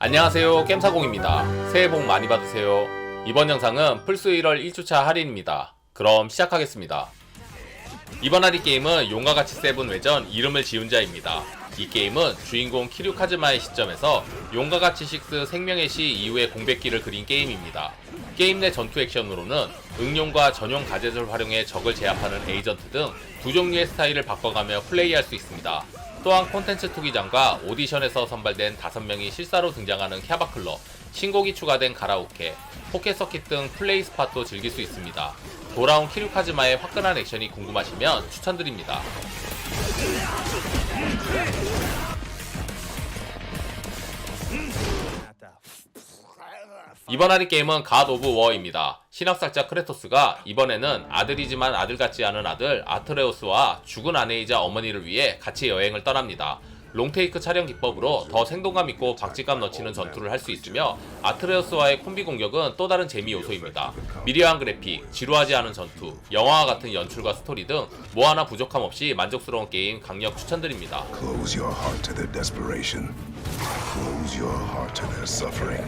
안녕하세요, 겜사공입니다. 새해 복 많이 받으세요. 이번 영상은 플스 1월 1주차 할인입니다. 그럼 시작하겠습니다. 이번 할인 게임은 용과 같이 세븐 외전 이름을 지은 자입니다. 이 게임은 주인공 키류 카즈마의 시점에서 용과 같이 6 생명의 시 이후의 공백기를 그린 게임입니다. 게임 내 전투 액션으로는 응용과 전용 가젯을 활용해 적을 제압하는 에이전트 등 두 종류의 스타일을 바꿔가며 플레이할 수 있습니다. 또한 콘텐츠 투기장과 오디션에서 선발된 5명이 실사로 등장하는 캬바클럽, 신곡이 추가된 가라오케, 포켓 서킷 등 플레이 스팟도 즐길 수 있습니다. 돌아온 키류 카즈마의 화끈한 액션이 궁금하시면 추천드립니다. 이번 할인 게임은 갓 오브 워입니다. 신학살자 크레토스가 이번에는 아들이지만 아들 같지 않은 아들 아트레우스와 죽은 아내이자 어머니를 위해 같이 여행을 떠납니다. 롱테이크 촬영 기법으로 더 생동감 있고 박진감 넘치는 전투를 할 수 있으며 아트레우스와의 콤비 공격은 또 다른 재미 요소입니다. 미려한 그래픽, 지루하지 않은 전투, 영화와 같은 연출과 스토리 등 뭐 하나 부족함 없이 만족스러운 게임 강력 추천드립니다. Close your heart to their desperation. Close your heart to their suffering.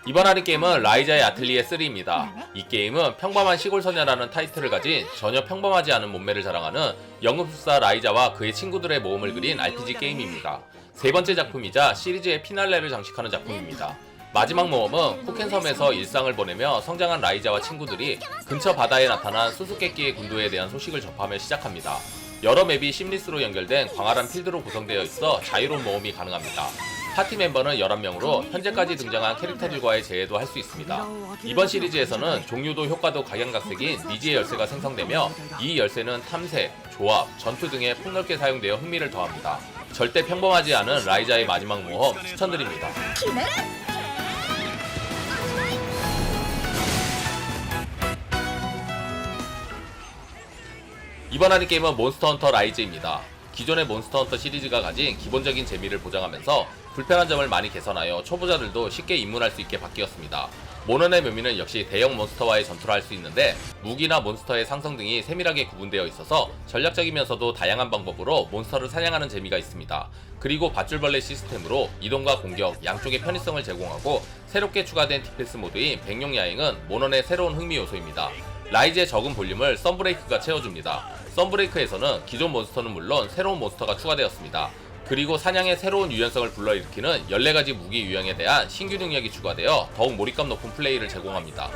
이번 할인 게임은 라이자의 아틀리에 3입니다. 이 게임은 평범한 시골 소녀라는 타이틀을 가진 전혀 평범하지 않은 몸매를 자랑하는 연금술사 라이자와 그의 친구들의 모험을 그린 RPG 게임입니다. 세 번째 작품이자 시리즈의 피날레를 장식하는 작품입니다. 마지막 모험은 쿠켄섬에서 일상을 보내며 성장한 라이자와 친구들이 근처 바다에 나타난 수수께끼의 군도에 대한 소식을 접하며 시작합니다. 여러 맵이 심리스로 연결된 광활한 필드로 구성되어 있어 자유로운 모험이 가능합니다. 파티 멤버는 11명으로 현재까지 등장한 캐릭터들과의 재해도 할 수 있습니다. 이번 시리즈에서는 종류도 효과도 각양각색인 니지의 열쇠가 생성되며 이 열쇠는 탐색, 조합, 전투 등에 폭넓게 사용되어 흥미를 더합니다. 절대 평범하지 않은 라이자의 마지막 모험 추천드립니다. 이번 할인 게임은 몬스터 헌터 라이즈입니다. 기존의 몬스터 헌터 시리즈가 가진 기본적인 재미를 보장하면서 불편한 점을 많이 개선하여 초보자들도 쉽게 입문할 수 있게 바뀌었습니다. 모넌의 묘미는 역시 대형 몬스터와의 전투를 할 수 있는데 무기나 몬스터의 상성 등이 세밀하게 구분되어 있어서 전략적이면서도 다양한 방법으로 몬스터를 사냥하는 재미가 있습니다. 그리고 밧줄벌레 시스템으로 이동과 공격 양쪽의 편의성을 제공하고 새롭게 추가된 디펜스 모드인 백룡 야행은 모넌의 새로운 흥미 요소입니다. 라이즈의 적은 볼륨을 썬브레이크가 채워줍니다. 썬브레이크에서는 기존 몬스터는 물론 새로운 몬스터가 추가되었습니다. 그리고 사냥의 새로운 유연성을 불러일으키는 14가지 무기 유형에 대한 신규 능력이 추가되어 더욱 몰입감 높은 플레이를 제공합니다.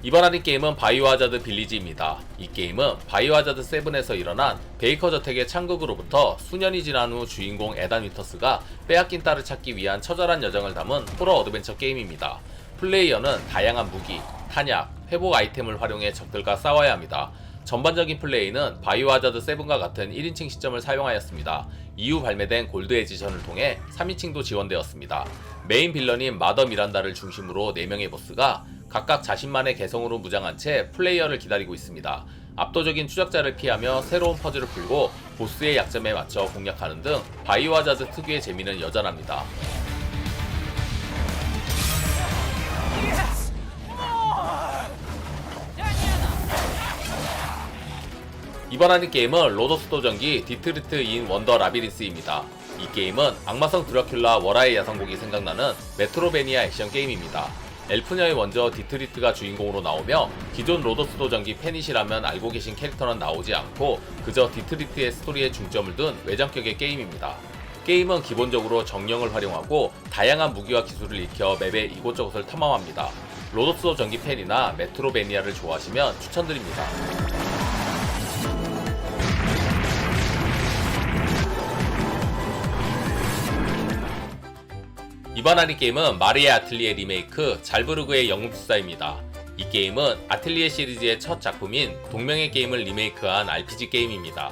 이번 할인 게임은 바이오하자드 빌리지입니다. 이 게임은 바이오하자드 7에서 일어난 베이커 저택의 창극으로부터 수년이 지난 후 주인공 에단 위터스가 빼앗긴 딸을 찾기 위한 처절한 여정을 담은 호러 어드벤처 게임입니다. 플레이어는 다양한 무기, 탄약, 회복 아이템을 활용해 적들과 싸워야 합니다. 전반적인 플레이는 바이오하자드 7과 같은 1인칭 시점을 사용하였습니다. 이후 발매된 골드 에디션을 통해 3인칭도 지원되었습니다. 메인 빌런인 마더 미란다를 중심으로 4명의 보스가 각각 자신만의 개성으로 무장한 채 플레이어를 기다리고 있습니다. 압도적인 추적자를 피하며 새로운 퍼즐을 풀고 보스의 약점에 맞춰 공략하는 등 바이오하자드 특유의 재미는 여전합니다. 이번 할인 게임은 로더스 도전기 디트리트 인 원더 라비린스입니다. 이 게임은 악마성 드라큘라 월화의 야성곡이 생각나는 메트로베니아 액션 게임입니다. 엘프녀의 원저 디트리트가 주인공으로 나오며 기존 로더스 도전기 팬이시라면 알고 계신 캐릭터는 나오지 않고 그저 디트리트의 스토리에 중점을 둔 외장격의 게임입니다. 게임은 기본적으로 정령을 활용하고 다양한 무기와 기술을 익혀 맵의 이곳저곳을 탐험합니다. 로더스 도전기 팬이나 메트로베니아를 좋아하시면 추천드립니다. 이번 할인 게임은 마리의 아틀리에 리메이크 잘부르그의 영웅술사입니다. 이 게임은 아틀리에 시리즈의 첫 작품인 동명의 게임을 리메이크한 RPG 게임입니다.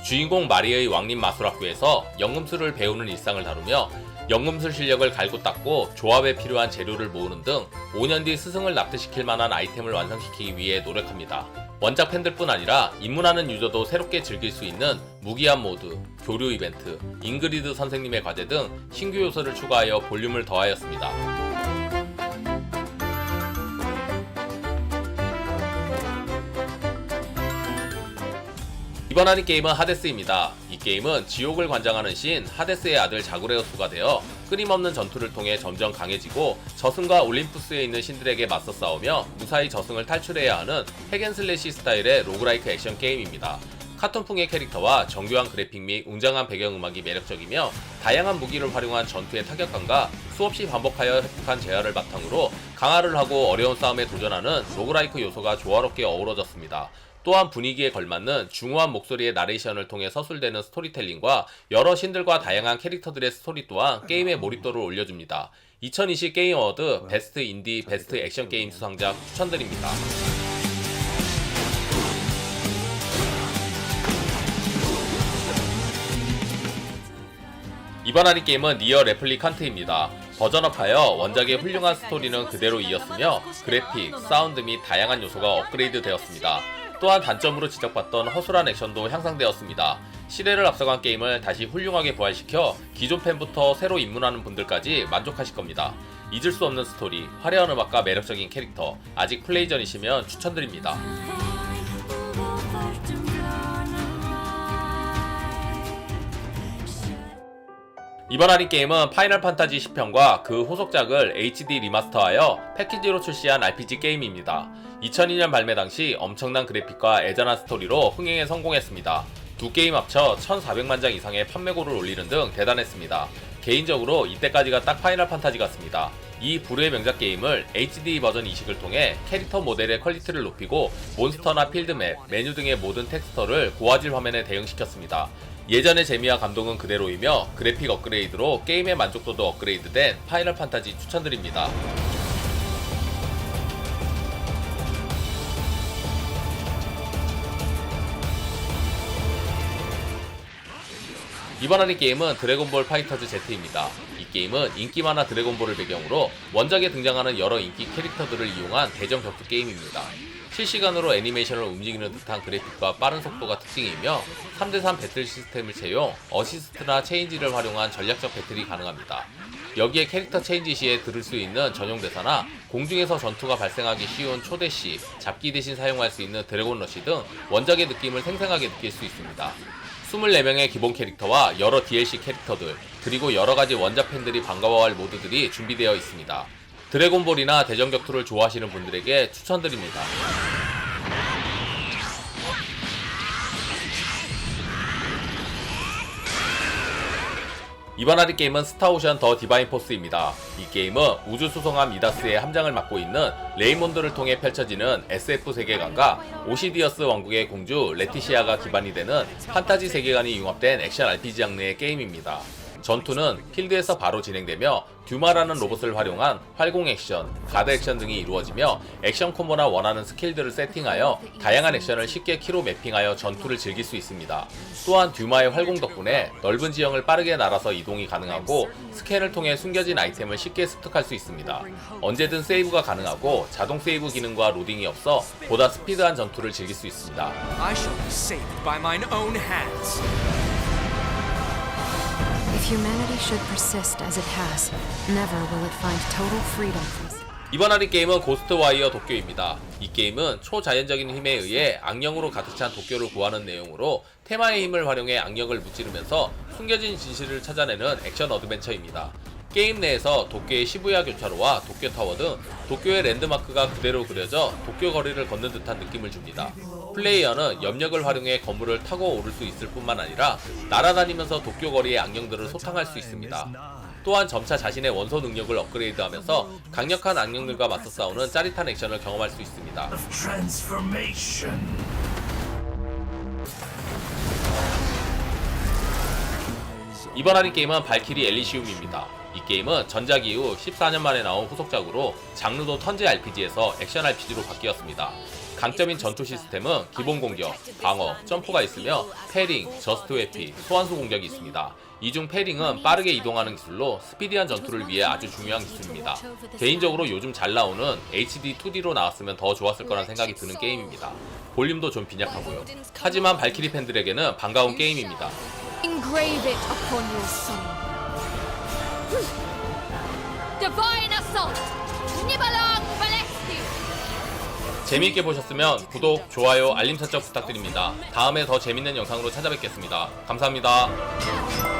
주인공 마리의 왕림 마술학교에서 연금술을 배우는 일상을 다루며 연금술 실력을 갈고 닦고 조합에 필요한 재료를 모으는 등 5년 뒤 스승을 납득시킬 만한 아이템을 완성시키기 위해 노력합니다. 원작 팬들뿐 아니라 입문하는 유저도 새롭게 즐길 수 있는 무기한 모드, 교류 이벤트, 잉그리드 선생님의 과제 등 신규 요소를 추가하여 볼륨을 더하였습니다. 이번 하는 게임은 하데스입니다. 이 게임은 지옥을 관장하는 신 하데스의 아들 자그레우스가 되어 끊임없는 전투를 통해 점점 강해지고 저승과 올림푸스에 있는 신들에게 맞서 싸우며 무사히 저승을 탈출해야 하는 핵앤슬래시 스타일의 로그라이크 액션 게임입니다. 카툰풍의 캐릭터와 정교한 그래픽 및 웅장한 배경음악이 매력적이며 다양한 무기를 활용한 전투의 타격감과 수없이 반복하여 획득한 재화를 바탕으로 강화를 하고 어려운 싸움에 도전하는 로그라이크 요소가 조화롭게 어우러졌습니다. 또한 분위기에 걸맞는 중후한 목소리의 나레이션을 통해 서술되는 스토리텔링과 여러 신들과 다양한 캐릭터들의 스토리 또한 게임의 몰입도를 올려줍니다. 2020 게임 어워드 베스트 인디 베스트 액션 게임 수상작 추천드립니다. 이번 할인 게임은 니어 레플리칸트입니다. 버전업하여 원작의 훌륭한 스토리는 그대로 이었으며 그래픽, 사운드 및 다양한 요소가 업그레이드 되었습니다. 또한 단점으로 지적받던 허술한 액션도 향상되었습니다. 시대를 앞서간 게임을 다시 훌륭하게 부활시켜 기존 팬부터 새로 입문하는 분들까지 만족하실 겁니다. 잊을 수 없는 스토리, 화려한 음악과 매력적인 캐릭터, 아직 플레이 전이시면 추천드립니다. 이번 할인 게임은 파이널 판타지 10편과 그 후속작을 HD 리마스터하여 패키지로 출시한 RPG 게임입니다. 2002년 발매 당시 엄청난 그래픽과 애잔한 스토리로 흥행에 성공했습니다. 두 게임 합쳐 1400만 장 이상의 판매고를 올리는 등 대단했습니다. 개인적으로 이때까지가 딱 파이널 판타지 같습니다. 이 불후의 명작 게임을 HD 버전 이식을 통해 캐릭터 모델의 퀄리티를 높이고 몬스터나 필드맵, 메뉴 등의 모든 텍스처를 고화질 화면에 대응시켰습니다. 예전의 재미와 감동은 그대로이며 그래픽 업그레이드로 게임의 만족도도 업그레이드된 파이널 판타지 추천드립니다. 이번 할인 게임은 드래곤볼 파이터즈 Z입니다. 이 게임은 인기 만화 드래곤볼을 배경으로 원작에 등장하는 여러 인기 캐릭터들을 이용한 대전 격투 게임입니다. 실시간으로 애니메이션을 움직이는 듯한 그래픽과 빠른 속도가 특징이며 3대3 배틀 시스템을 채용, 어시스트나 체인지를 활용한 전략적 배틀이 가능합니다. 여기에 캐릭터 체인지 시에 들을 수 있는 전용 대사나 공중에서 전투가 발생하기 쉬운 초대시, 잡기 대신 사용할 수 있는 드래곤 러시 등 원작의 느낌을 생생하게 느낄 수 있습니다. 24명의 기본 캐릭터와 여러 DLC 캐릭터들, 그리고 여러가지 원작 팬들이 반가워할 모드들이 준비되어 있습니다. 드래곤볼이나 대전 격투를 좋아하시는 분들에게 추천드립니다. 이번 할인 게임은 스타오션 더 디바인 포스입니다. 이 게임은 우주수송함 미다스의 함장을 맡고 있는 레이몬드를 통해 펼쳐지는 SF 세계관과 오시디어스 왕국의 공주 레티시아가 기반이 되는 판타지 세계관이 융합된 액션 RPG 장르의 게임입니다. 전투는 필드에서 바로 진행되며 듀마라는 로봇을 활용한 활공 액션, 가드 액션 등이 이루어지며 액션 콤보나 원하는 스킬들을 세팅하여 다양한 액션을 쉽게 키로 매핑하여 전투를 즐길 수 있습니다. 또한 듀마의 활공 덕분에 넓은 지형을 빠르게 날아서 이동이 가능하고 스캔을 통해 숨겨진 아이템을 쉽게 습득할 수 있습니다. 언제든 세이브가 가능하고 자동 세이브 기능과 로딩이 없어 보다 스피드한 전투를 즐길 수 있습니다. I shall be saved by mine own hands. If humanity should persist as it has, never will it find total freedom from. 이번 할인 게임은 고스트와이어 도쿄입니다. 이 게임은 초자연적인 힘에 의해 악령으로 가득 찬 도쿄를 구하는 내용으로 테마의 힘을 활용해 악령을 무찌르면서 숨겨진 진실을 찾아내는 액션 어드벤처입니다. 게임 내에서 도쿄의 시부야 교차로와 도쿄타워 등 도쿄의 랜드마크가 그대로 그려져 도쿄 거리를 걷는 듯한 느낌을 줍니다. 플레이어는 염력을 활용해 건물을 타고 오를 수 있을 뿐만 아니라 날아다니면서 도쿄 거리의 악령들을 소탕할 수 있습니다. 또한 점차 자신의 원소 능력을 업그레이드하면서 강력한 악령들과 맞서 싸우는 짜릿한 액션을 경험할 수 있습니다. 이번 할인 게임은 발키리 엘리시움입니다. 이 게임은 전작 이후 14년 만에 나온 후속작으로 장르도 턴제 RPG에서 액션 RPG로 바뀌었습니다. 강점인 전투 시스템은 기본 공격, 방어, 점프가 있으며 패링, 저스트 회피, 소환수 공격이 있습니다. 이 중 패링은 빠르게 이동하는 기술로 스피디한 전투를 위해 아주 중요한 기술입니다. 개인적으로 요즘 잘 나오는 HD 2D로 나왔으면 더 좋았을 거란 생각이 드는 게임입니다. 볼륨도 좀 빈약하고요. 하지만 발키리 팬들에게는 반가운 게임입니다. Engrave it upon your soul. Divine Assault! Nibelung Valesti! 재미있게 보셨으면 구독, 좋아요, 알림 설정 부탁드립니다. 다음에 더 재밌는 영상으로 찾아뵙겠습니다. 감사합니다.